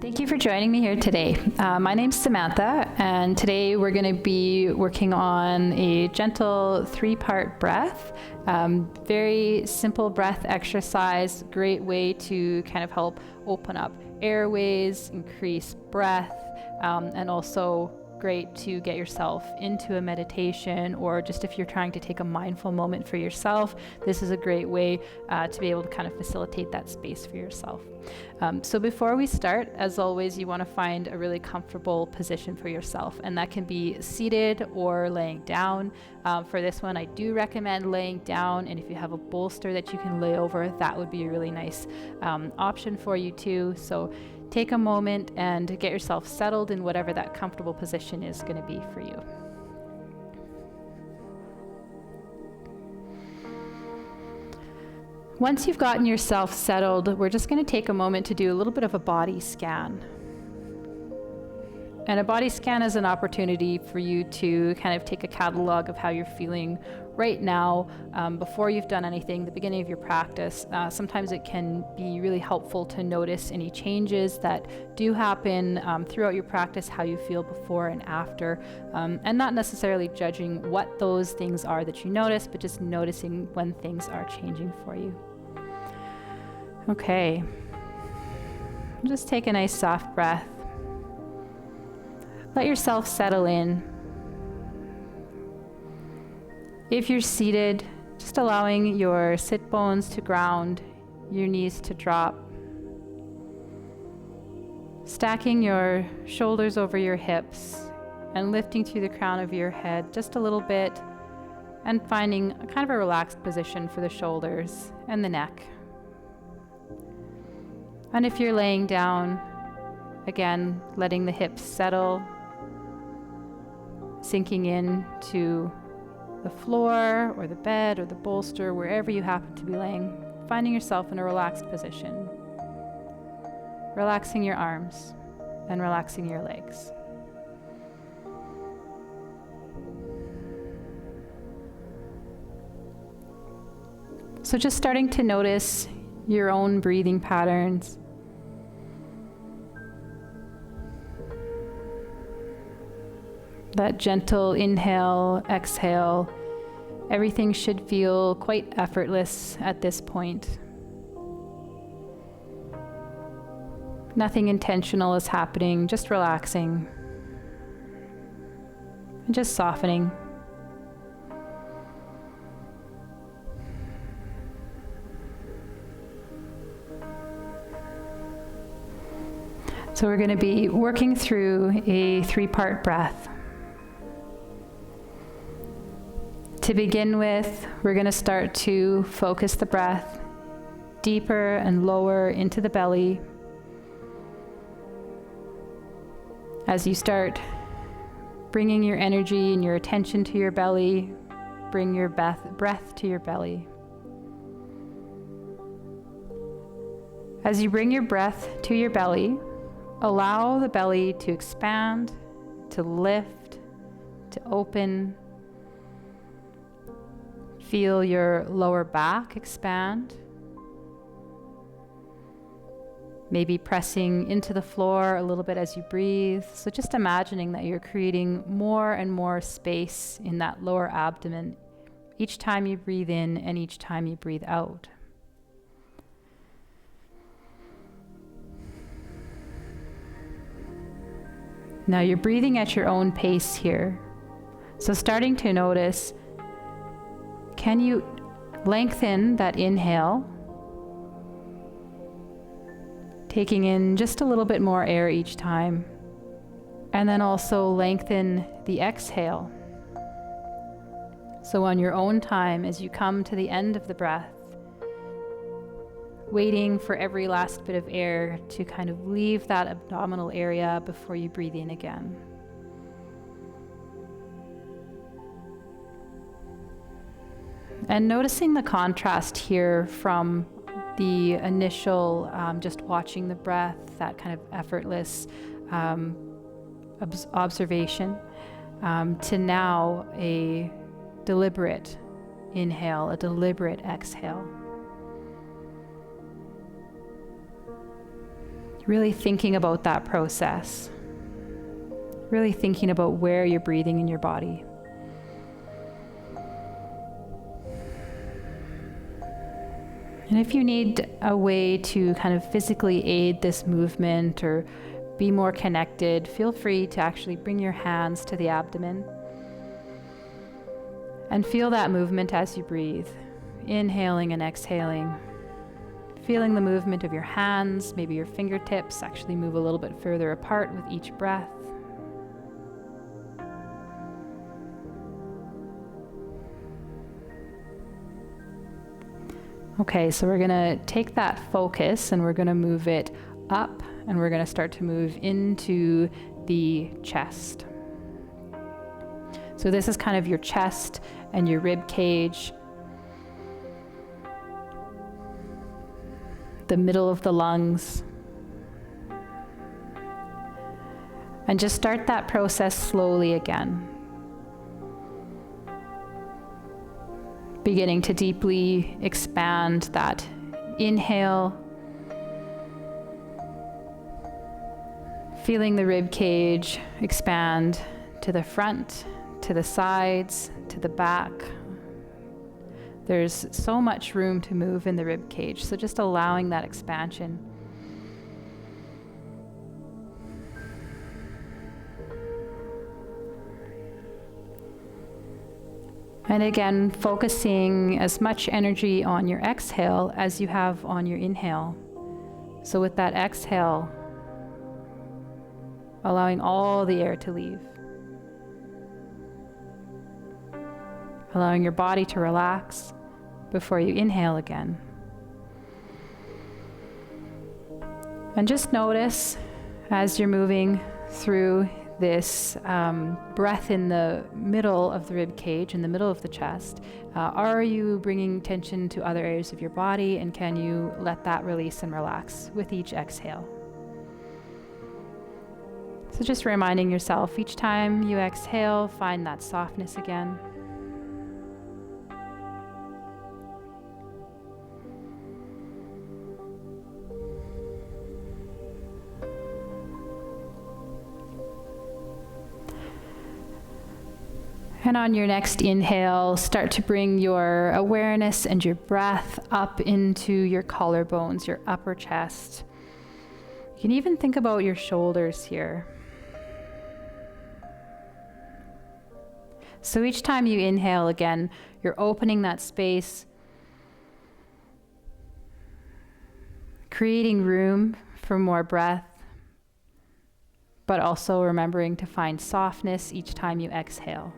Thank you for joining me here today. My name's Samantha, and today we're going to be working on a gentle 3-part breath. Very simple breath exercise, great way to kind of help open up airways, increase breath, and also great to get yourself into a meditation, or just if you're trying to take a mindful moment for yourself, this is a great way to be able to kind of facilitate that space for yourself. So before we start, as always, you want to find a really comfortable position for yourself, and that can be seated or laying down. For this one, I do recommend laying down, and if you have a bolster that you can lay over, that would be a really nice option for you too. So take a moment and get yourself settled in whatever that comfortable position is going to be for you. Once you've gotten yourself settled, we're just going to take a moment to do a little bit of a body scan. And a body scan is an opportunity for you to kind of take a catalog of how you're feeling right now before you've done anything, the beginning of your practice. Sometimes it can be really helpful to notice any changes that do happen throughout your practice, how you feel before and after, and not necessarily judging what those things are that you notice, but just noticing when things are changing for you. Okay, just take a nice soft breath. Let yourself settle in. If you're seated, just allowing your sit bones to ground, your knees to drop. Stacking your shoulders over your hips and lifting through the crown of your head just a little bit, and finding a kind of a relaxed position for the shoulders and the neck. And if you're laying down, again, letting the hips settle, sinking in to the floor or the bed or the bolster, wherever you happen to be laying, finding yourself in a relaxed position. Relaxing your arms and relaxing your legs. So just starting to notice your own breathing patterns. That gentle inhale, exhale, everything should feel quite effortless at this point. Nothing intentional is happening, just relaxing and just softening. So we're going to be working through a 3-part breath. To begin with, we're going to start to focus the breath deeper and lower into the belly. As you start bringing your energy and your attention to your belly, bring your breath to your belly. As you bring your breath to your belly, allow the belly to expand, to lift, to open. Feel your lower back expand. Maybe pressing into the floor a little bit as you breathe. So just imagining that you're creating more and more space in that lower abdomen each time you breathe in and each time you breathe out. Now you're breathing at your own pace here. So starting to notice, can you lengthen that inhale, taking in just a little bit more air each time, and then also lengthen the exhale. So on your own time, as you come to the end of the breath, waiting for every last bit of air to kind of leave that abdominal area before you breathe in again. And noticing the contrast here from the initial just watching the breath, that kind of effortless observation, to now a deliberate inhale, a deliberate exhale. Really thinking about that process. Really thinking about where you're breathing in your body. And if you need a way to kind of physically aid this movement or be more connected, feel free to actually bring your hands to the abdomen and feel that movement as you breathe, inhaling and exhaling. Feeling the movement of your hands, maybe your fingertips actually move a little bit further apart with each breath. Okay, so we're gonna take that focus and we're gonna move it up and we're gonna start to move into the chest. So this is kind of your chest and your rib cage, the middle of the lungs. And just start that process slowly again. Beginning to deeply expand that inhale. Feeling the rib cage expand to the front, to the sides, to the back. There's so much room to move in the rib cage, so just allowing that expansion. And again, focusing as much energy on your exhale as you have on your inhale. So with that exhale, allowing all the air to leave. Allowing your body to relax before you inhale again. And just notice as you're moving through this breath in the middle of the rib cage, in the middle of the chest, are you bringing tension to other areas of your body, and can you let that release and relax with each exhale? So just reminding yourself each time you exhale, find that softness again. And on your next inhale, start to bring your awareness and your breath up into your collarbones, your upper chest. You can even think about your shoulders here. So each time you inhale again, you're opening that space, creating room for more breath, but also remembering to find softness each time you exhale.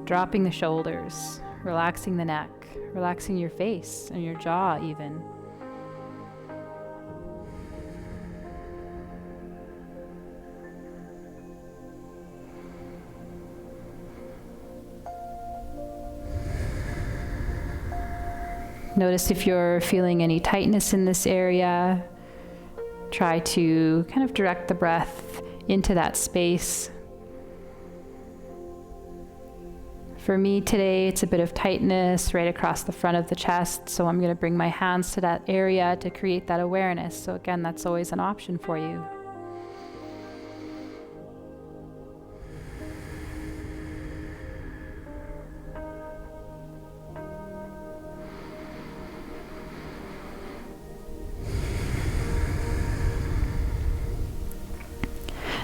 Dropping the shoulders, relaxing the neck, relaxing your face and your jaw even. Notice if you're feeling any tightness in this area. Try to kind of direct the breath into that space. For me today, it's a bit of tightness right across the front of the chest, so I'm going to bring my hands to that area to create that awareness. So again, that's always an option for you.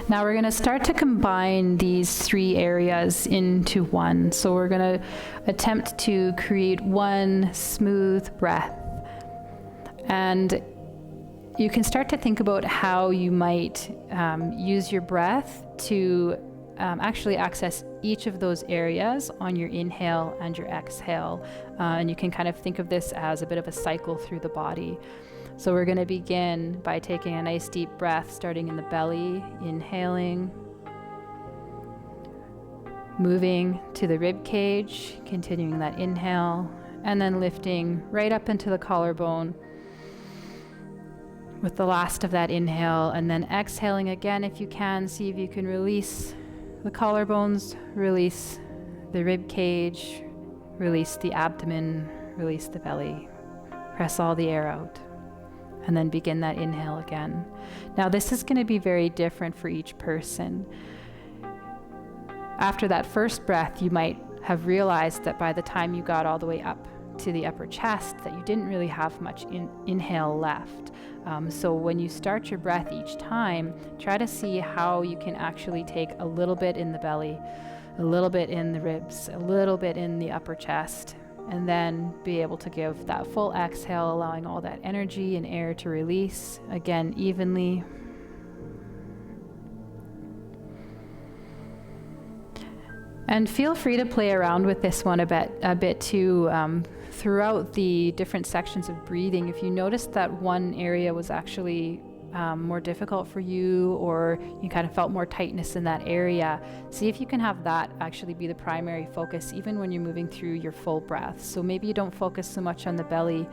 Now we're going to start to combine these three areas into one. So we're going to attempt to create one smooth breath. And you can start to think about how you might use your breath to actually access each of those areas on your inhale and your exhale. And you can kind of think of this as a bit of a cycle through the body. So we're going to begin by taking a nice deep breath, starting in the belly, inhaling, moving to the rib cage, continuing that inhale, and then lifting right up into the collarbone with the last of that inhale, and then exhaling again if you can. See if you can release the collarbones, release the rib cage, release the abdomen, release the belly. Press all the air out. and then begin that inhale again. Now this is going to be very different for each person. After that first breath, you might have realized that by the time you got all the way up to the upper chest that you didn't really have much inhale left. So when you start your breath each time, try to see how you can actually take a little bit in the belly, a little bit in the ribs, a little bit in the upper chest, and then be able to give that full exhale, allowing all that energy and air to release, again, evenly. And feel free to play around with this one a bit too, throughout the different sections of breathing. If you noticed that one area was actually more difficult for you, or you kind of felt more tightness in that area, see if you can have that actually be the primary focus even when you're moving through your full breath. So maybe you don't focus so much on the belly,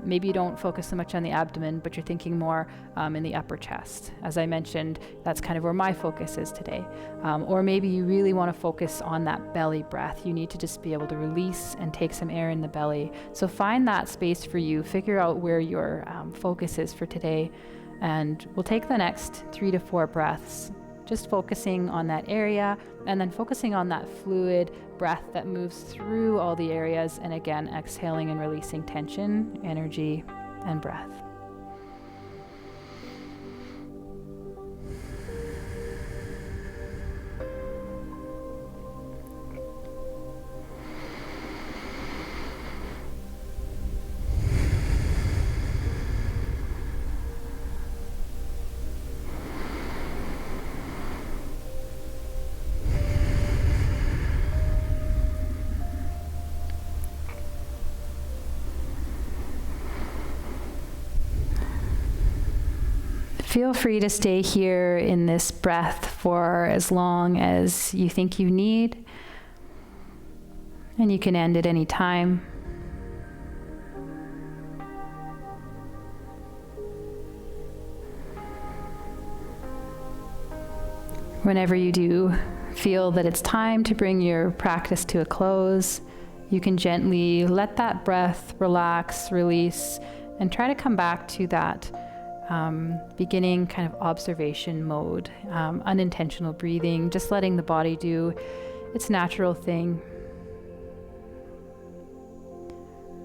maybe you don't focus so much on the abdomen, but you're thinking more in the upper chest. As I mentioned, that's kind of where my focus is today. Or maybe you really want to focus on that belly breath. You need to just be able to release and take some air in the belly. So find that space for you, figure out where your focus is for today. And we'll take the next 3 to 4 breaths, just focusing on that area, and then focusing on that fluid breath that moves through all the areas, and again, exhaling and releasing tension, energy, and breath. Feel free to stay here in this breath for as long as you think you need, and you can end at any time. Whenever you do feel that it's time to bring your practice to a close, you can gently let that breath relax, release, and try to come back to that beginning kind of observation mode, unintentional breathing, just letting the body do its natural thing.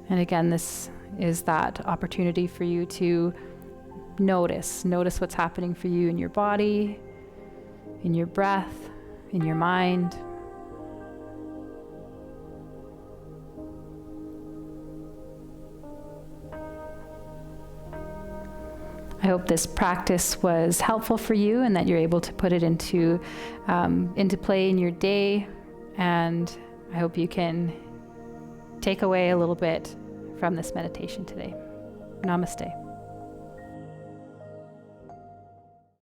And again, this is that opportunity for you to notice what's happening for you in your body, in your breath, in your mind. I hope this practice was helpful for you and that you're able to put it into play in your day. And I hope you can take away a little bit from this meditation today. Namaste.